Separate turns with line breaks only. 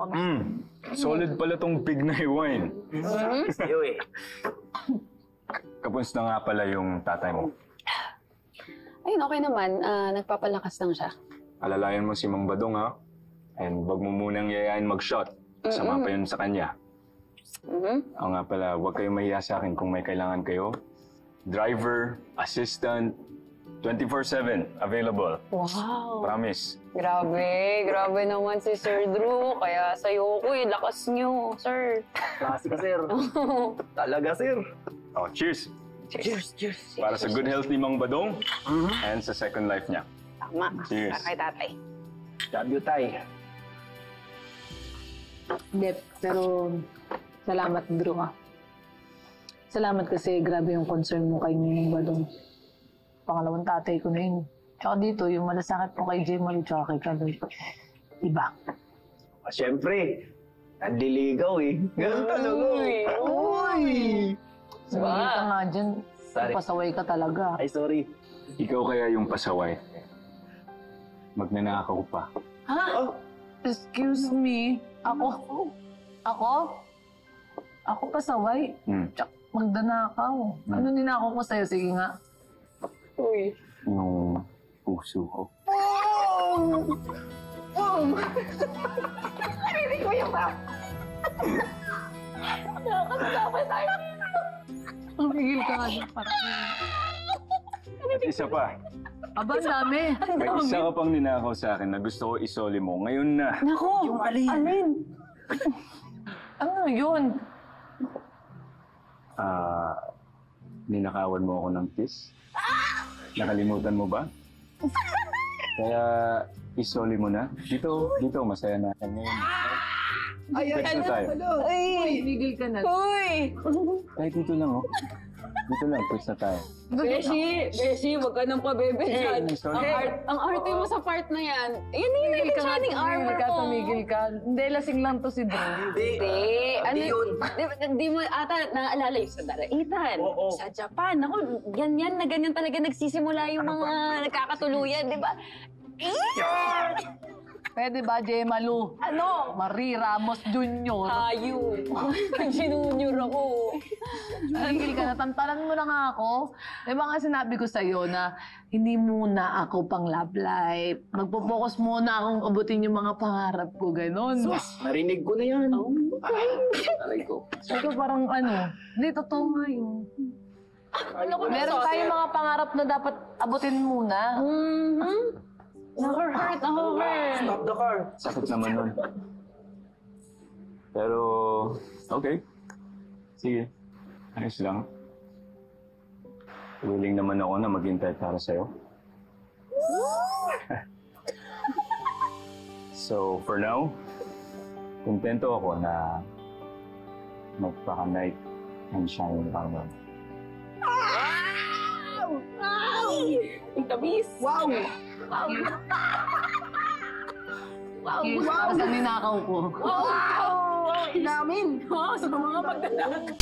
ako.
Solid pala tong Pignay wine.
Sa'yo eh.
Kapunsta nga pala yung tatay mo.
Ayun, okay naman. Nagpapalakas lang siya.
Alalayan mo si Mang Badong, ha? And wag mo munang yayain mag-shot. Sama pa yun sa kanya. Oo nga pala, huwag kayong mahiya sa akin kung may kailangan kayo. Driver, assistant, 24/7 available.
Wow.
Promise.
Grabe naman si Sir Drew. Kaya sa'yo ko lakas niyo, sir.
Klase ka, sir. Talaga, sir.
Oh, cheers!
Cheers.
Para sa good health ni Mang Badong and sa second life niya.
Tama.
Cheers.
Para kay tatay.
Love you, tay.
Hindi, pero salamat, Drew, ha. Salamat kasi grabe yung concern mo kay Ninong Badong. Pangalawang tatay ko na yun. Tsaka dito, yung malasakit po kay J. Malu tsaka kay Kaloy. Iba.
Siyempre, nandiligaw eh. Ganun talaga.
Uy!
Sabihin ka nga dyan,
Sorry.
pasaway ka talaga.
Ay, sorry.
Ikaw kaya yung pasaway. Magnanakaw pa.
Ha? Excuse me? Ako? Ako pasaway? Tsak, magdanakaw. Ano ninakaw ko sa'yo? Sige nga.
Uy.
Yung puso ko.
Narinig ko yung rap. Nakakasama tayo.
Tumigil ka nga dyan para.
At isa pa.
Aba, dami.
May isa ka pang ninakaw sa akin na gusto ko isoli mo. Ngayon na.
Nako!
Yung alin?
Ano yun?
Ninakawan mo ako ng kiss. Nakalimutan mo ba? Kaya isoli mo na. Dito, masaya na ako ngayon. Text na tayo.
Ay, tumigil ka na.
Uy!
Kahit dito lang, oh. Dito lang, text na tayo.
Beshi, wag ka nang pabebe dyan. Ang arte mo sa part na yan. Yan yung
Tumigil ka nga,
shining armor mo.
tumigil ka. Hindi, lasing lang to si Drew.
Hindi. Ano yun? Di mo ata naaalala yung sa Daraitan.
Oo.
Sa Japan. Ako, ganyan na ganyan talaga nagsisimula yung mga nagkakatuluyan, di ba?
Pwede ba, J. Malu?
Ano?
Marie Ramos Jr.
Tayo. Junior ako.
Tumigil ka na, tantalan mo na nga ako. Di ba nga sinabi ko sa'yo na hindi muna ako pang love life. Magpo-focus muna akong abutin yung mga pangarap ko, ganon.
Sus, narinig ko na yan. Aray ko.
Ito parang hindi, totoo nga yun. Meron tayong mga pangarap na dapat abutin muna.
Nakahurt.
Stop the car.
Sakit naman nun. Pero, okay. Sige. Ayos lang. Willing naman ako na maghintay para sa'yo. So, for now, kontento ako na magpaka-night and shine armor.
Ang tamis.
Wow!
Wow! Sa ninakaw ko.
Wow! Inamin. Sa mga magdadaan.